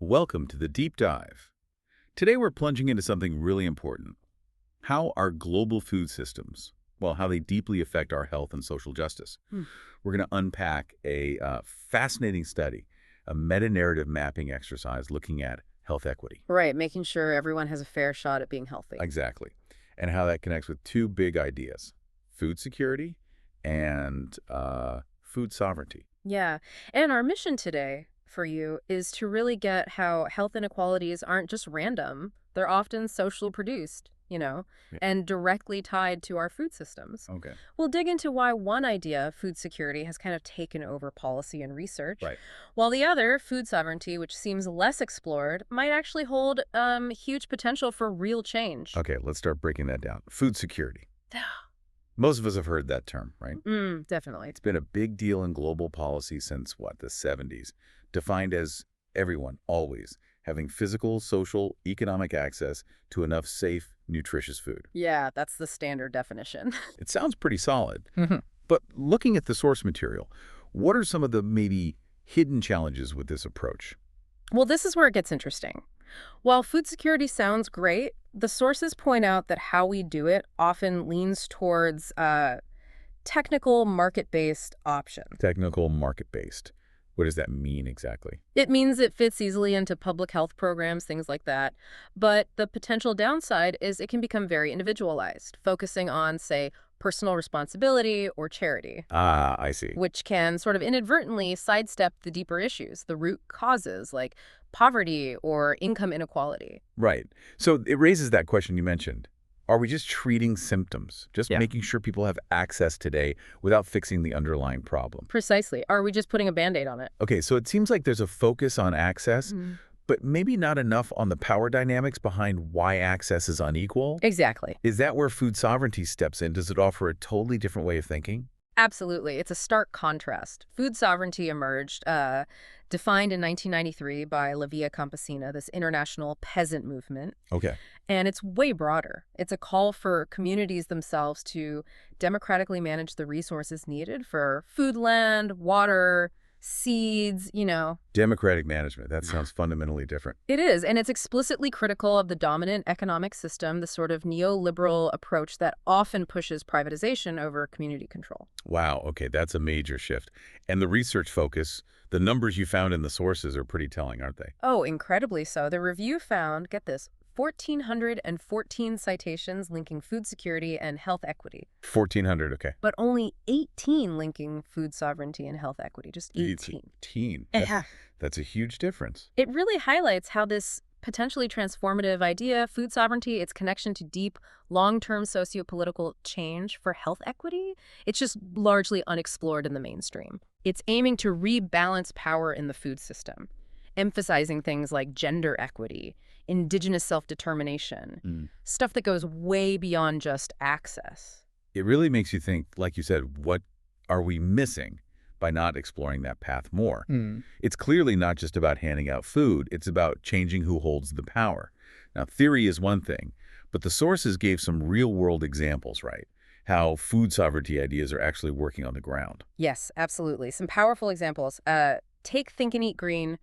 Welcome to the Deep Dive. Today we're plunging into something really important. How our global food systems, how they deeply affect our health and social justice. We're going to unpack a fascinating study, a meta-narrative mapping exercise looking at health equity. Right, making sure everyone has a fair shot at being healthy. Exactly. And how that connects with two big ideas, food security and food sovereignty. Yeah, and our mission today for you is to really get how health inequalities aren't just random. They're often socially produced, Yeah. and directly tied to our food systems. Okay. We'll dig into why one idea, food security, has kind of taken over policy and research, Right. while the other, food sovereignty, which seems less explored, might actually hold huge potential for real change. Okay, let's start breaking that down. Food security. Most of us have heard that term, right? Definitely. It's been a big deal in global policy since, the 70s, defined as everyone, always, having physical, social, economic access to enough safe, nutritious food. Yeah, that's the standard definition. It sounds pretty solid. But looking at the source material, what are some of the maybe hidden challenges with this approach? Well, this is where it gets interesting. While food security sounds great, the sources point out that how we do it often leans towards technical market-based option. Technical market-based. What does that mean exactly? It means it fits easily into public health programs, things like that. But the potential downside is it can become very individualized, focusing on, say, personal responsibility or charity. Ah, I see. Which can sort of inadvertently sidestep the deeper issues, the root causes like poverty or income inequality. Right. So it raises that question you mentioned. Are we just treating symptoms, just Yeah. making sure people have access today without fixing the underlying problem? Precisely. Are we just putting a Band-Aid on it? Okay, so it seems like there's a focus on access, but maybe not enough on the power dynamics behind why access is unequal. Exactly. Is that where food sovereignty steps in? Does it offer a totally different way of thinking? Absolutely. It's a stark contrast. Food sovereignty emerged, defined in 1993 by La Via Campesina, this international peasant movement. Okay. And it's way broader. It's a call for communities themselves to democratically manage the resources needed for food, land, water, seeds, Democratic management, that sounds fundamentally different. It is, and it's explicitly critical of the dominant economic system, the sort of neoliberal approach that often pushes privatization over community control. Wow, okay, that's a major shift. And the research focus, the numbers you found in the sources are pretty telling, aren't they? Oh, incredibly so. The review found, get this, 1,414 citations linking food security and health equity, 1,400, okay. but only 18 linking food sovereignty and health equity, just 18. 18. Yeah. That's a huge difference. It really highlights how this potentially transformative idea, food sovereignty, its connection to deep, long-term socio-political change for health equity, it's just largely unexplored in the mainstream. It's aiming to rebalance power in the food system, emphasizing things like gender equity, indigenous self-determination, stuff that goes way beyond just access. It really makes you think, like you said, what are we missing by not exploring that path more? It's clearly not just about handing out food. It's about changing who holds the power. Now, theory is one thing, but the sources gave some real-world examples, right? How food sovereignty ideas are actually working on the ground. Yes, absolutely. Some powerful examples. Take Think and Eat Green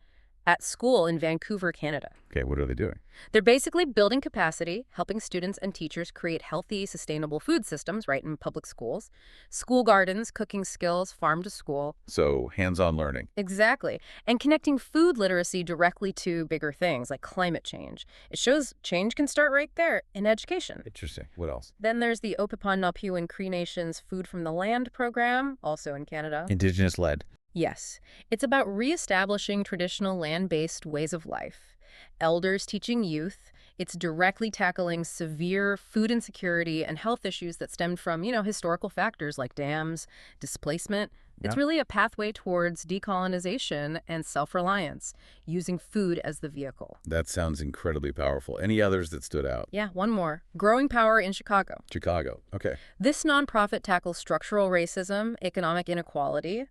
at school in Vancouver, Canada. Okay, what are they doing? They're basically building capacity, helping students and teachers create healthy, sustainable food systems right in public schools. School gardens, cooking skills, farm to school. So hands-on learning. Exactly. And connecting food literacy directly to bigger things like climate change. It shows change can start right there in education. Interesting. What else? Then there's the Opepan Napu and Cree Nations Food from the Land program, also in Canada. Indigenous-led. Yes, it's about reestablishing traditional land-based ways of life. Elders teaching youth. It's directly tackling severe food insecurity and health issues that stemmed from, historical factors like dams, displacement. It's really a pathway towards decolonization and self-reliance, using food as the vehicle. That sounds incredibly powerful. Any others that stood out? Yeah, one more. Growing Power in Chicago. Chicago. Okay. This nonprofit tackles structural racism, economic inequality,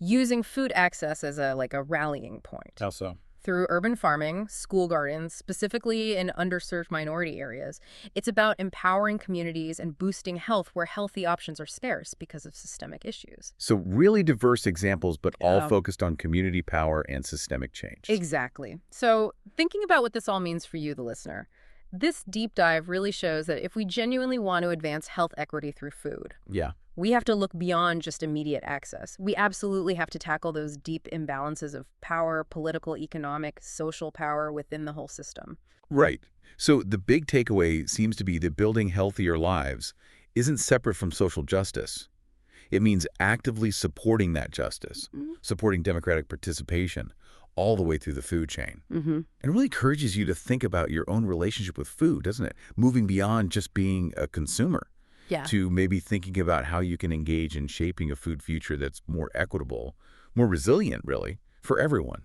using food access as a rallying point. How so? through urban farming, school gardens, specifically in underserved minority areas. It's about empowering communities and boosting health where healthy options are scarce because of systemic issues. So really diverse examples, but all Yeah. focused on community power and systemic change. Exactly. So, thinking about what this all means for you, the listener, this deep dive really shows that if we genuinely want to advance health equity through food, Yeah. we have to look beyond just immediate access. We absolutely have to tackle those deep imbalances of power, political, economic, social power within the whole system. Right. So the big takeaway seems to be that building healthier lives isn't separate from social justice. It means actively supporting that justice, supporting democratic participation all the way through the food chain. Mm-hmm. It really encourages you to think about your own relationship with food, doesn't it? Moving beyond just being a consumer Yeah. to maybe thinking about how you can engage in shaping a food future that's more equitable, more resilient, really, for everyone.